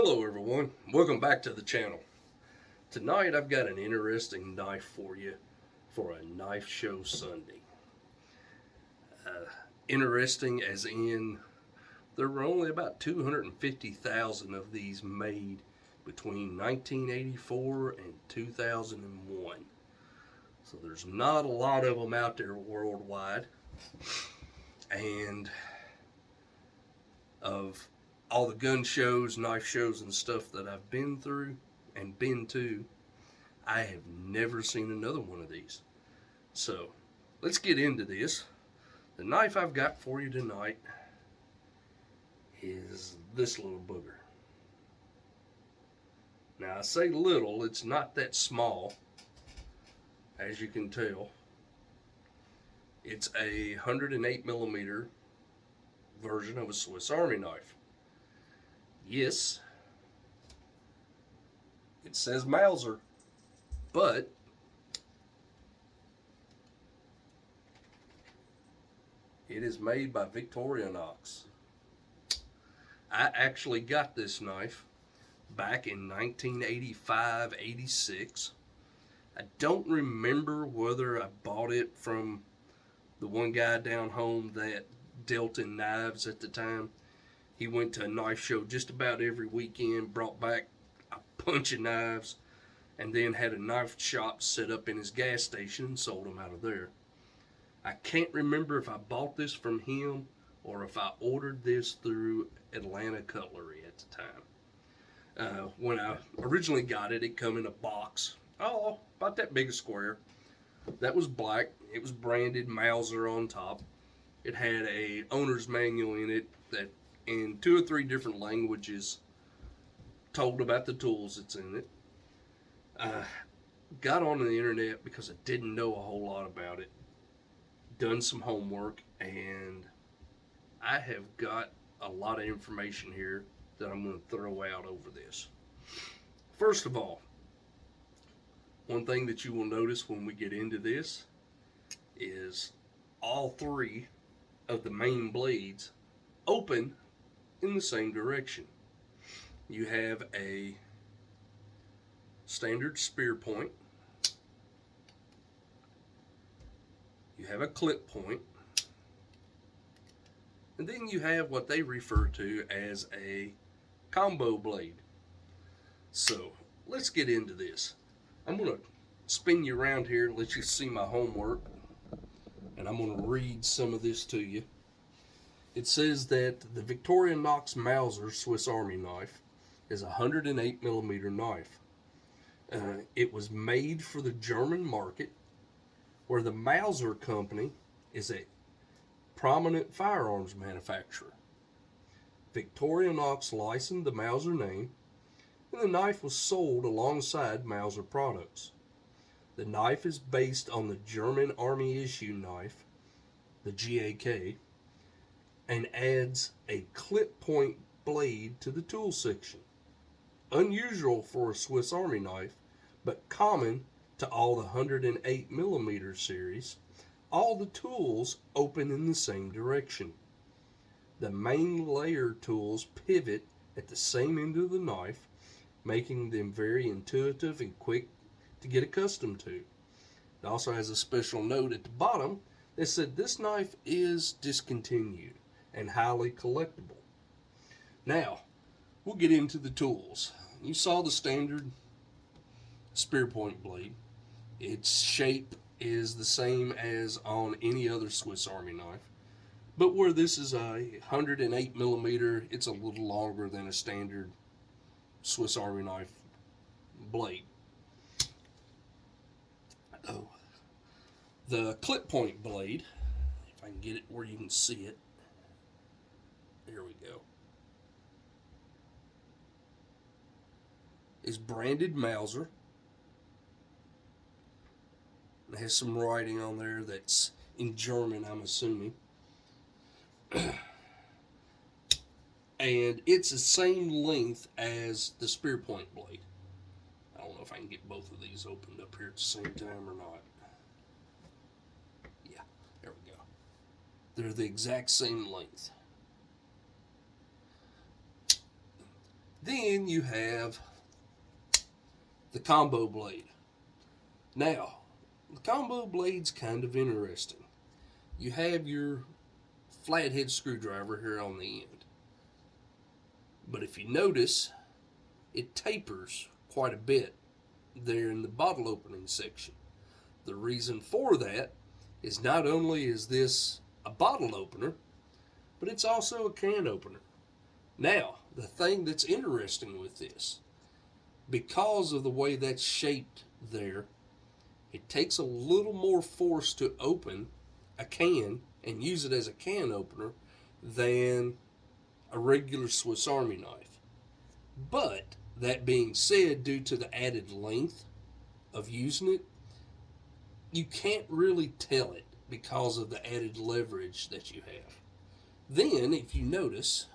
Hello everyone, welcome back to the channel. Tonight I've got an interesting knife for you for a knife show Sunday. Interesting as in there were only about 250,000 of these made between 1984 and 2001. So there's not a lot of them out there worldwide. And of all the gun shows, knife shows, and stuff that I've been through and been to, I have never seen another one of these. So let's get into this. The knife I've got for you tonight is this little booger. Now I say little, it's not that small, as you can tell. It's a 108mm version of a Swiss Army knife. Yes, it says Mauser, but it is made by Victorinox. I actually got this knife back in 1985-86. I don't remember whether I bought it from the one guy down home that dealt in knives at the time. He went to a knife show just about every weekend, brought back a bunch of knives, and then had a knife shop set up in his gas station and sold them out of there. I can't remember if I bought this from him or if I ordered this through Atlanta Cutlery at the time. When I originally got it, it come in a box, about that big a square. That was black. It was branded Mauser on top. It had a owner's manual in it that in 2 or 3 different languages told about the tools that's in it. I got on the internet because I didn't know a whole lot about it, done some homework, and I have got a lot of information here that I'm going to throw out over this. First of all, one thing that you will notice when we get into this is all 3 of the main blades open in the same direction. You have a standard spear point, you have a clip point, and then you have what they refer to as a combo blade. So let's get into this. I'm going to spin you around here and let you see my homework, and I'm going to read some of this to you. It says that the Victorinox Mauser Swiss Army knife is a 108mm knife. It was made for the German market, where the Mauser company is a prominent firearms manufacturer. Victorinox licensed the Mauser name, and the knife was sold alongside Mauser products. The knife is based on the German Army issue knife, the GAK, and adds a clip point blade to the tool section. Unusual for a Swiss Army knife, but common to all the 108mm series. All the tools open in the same direction. The main layer tools pivot at the same end of the knife, making them very intuitive and quick to get accustomed to. It also has a special note at the bottom that said this knife is discontinued and highly collectible. Now, we'll get into the tools. You saw the standard spear point blade. Its shape is the same as on any other Swiss Army knife, but where this is a 108mm, it's a little longer than a standard Swiss Army knife blade. The clip point blade, if I can get it where you can see it, there we go, is branded Mauser. It has some writing on there that's in German, I'm assuming. And it's the same length as the spear point blade. I don't know if I can get both of these opened up here at the same time or not. Yeah, there we go. They're the exact same length. Then you have the combo blade. Now, the combo blade's kind of interesting. You have your flathead screwdriver here on the end. But if you notice, it tapers quite a bit there in the bottle opening section. The reason for that is not only is this a bottle opener, but it's also a can opener. Now, the thing that's interesting with this, because of the way that's shaped there, it takes a little more force to open a can and use it as a can opener than a regular Swiss Army knife. But that being said, due to the added length of using it, you can't really tell it because of the added leverage that you have. Then, if you notice,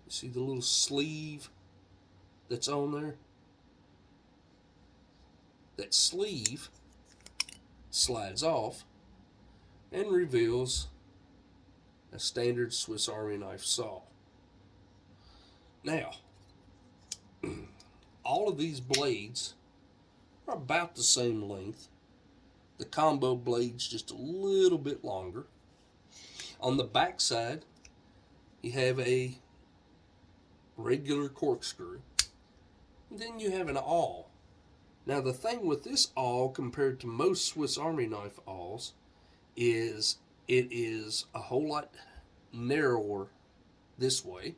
you see the little sleeve that's on there? That sleeve slides off and reveals a standard Swiss Army knife saw. Now, all of these blades are about the same length. The combo blade's just a little bit longer. On the back side, you have a regular corkscrew. And then you have an awl. Now the thing with this awl compared to most Swiss Army knife awls is it is a whole lot narrower this way,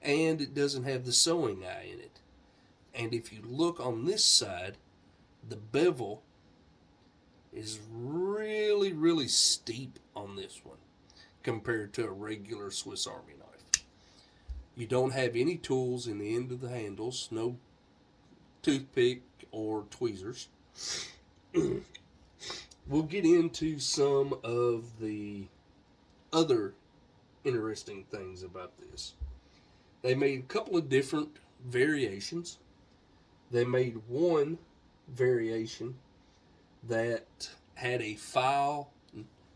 and it doesn't have the sewing eye in it. And if you look on this side, the bevel is really, really steep on this one compared to a regular Swiss Army knife. You don't have any tools in the end of the handles, no toothpick or tweezers. We'll get into some of the other interesting things about this. They made a couple of different variations. They made one variation that had a file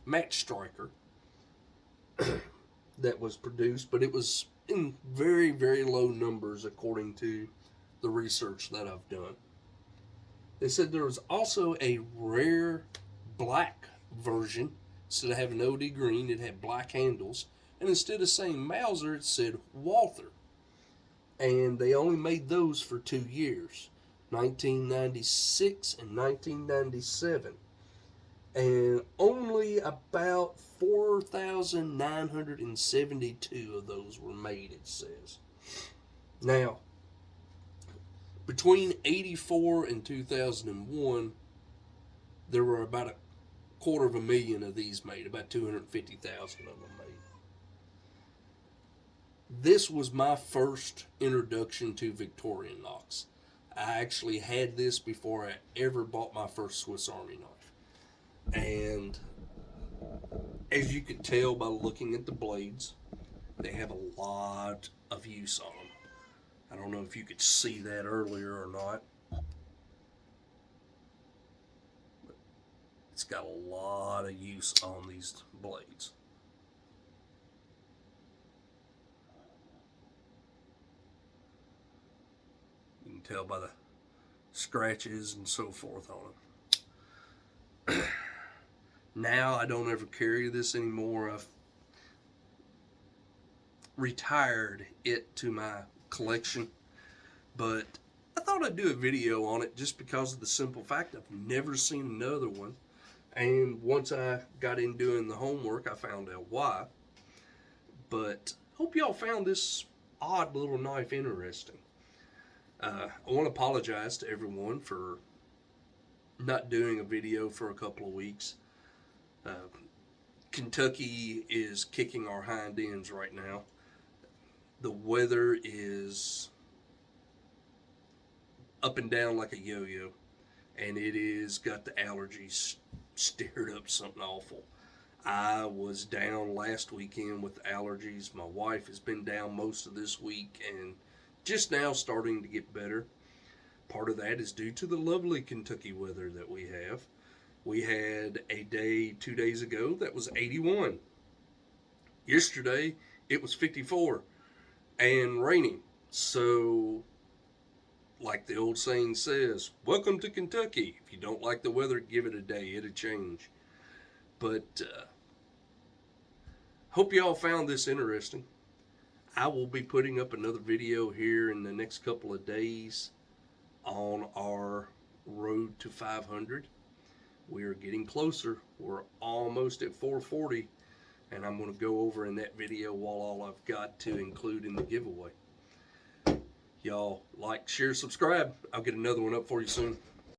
match striker that was produced, but it was in very, very low numbers according to the research that I've done. They said there was also a rare black version. Instead of having OD green, it had black handles. And instead of saying Mauser, it said Walther. And they only made those for 2 years, 1996 and 1997. And only about 4,972 of those were made, it says. Now, between 84 and 2001, there were about 250,000 of these made, about 250,000 of them made. This was my first introduction to Victorinox. I actually had this before I ever bought my first Swiss Army knife. And as you can tell by looking at the blades, they have a lot of use on them. I don't know if you could see that earlier or not. But it's got a lot of use on these blades. You can tell by the scratches and so forth on them. Now I don't ever carry this anymore. I've retired it to my collection, but I thought I'd do a video on it just because of the simple fact I've never seen another one. And once I got in doing the homework, I found out why. But hope y'all found this odd little knife interesting. I want to apologize to everyone for not doing a video for a couple of weeks. Kentucky is kicking our hind ends right now. The weather is up and down like a yo-yo, and it is got the allergies stirred up something awful. I was down last weekend with allergies. My wife has been down most of this week and just now starting to get better. Part of that is due to the lovely Kentucky weather that we have. We had a day 2 days ago that was 81. Yesterday, it was 54 and raining. So, like the old saying says, welcome to Kentucky. If you don't like the weather, give it a day. It'll change. But hope y'all found this interesting. I will be putting up another video here in the next couple of days on our road to 500. We are getting closer. We're almost at 440, and I'm going to go over in that video all I've got to include in the giveaway. Y'all like, share, subscribe. I'll get another one up for you soon.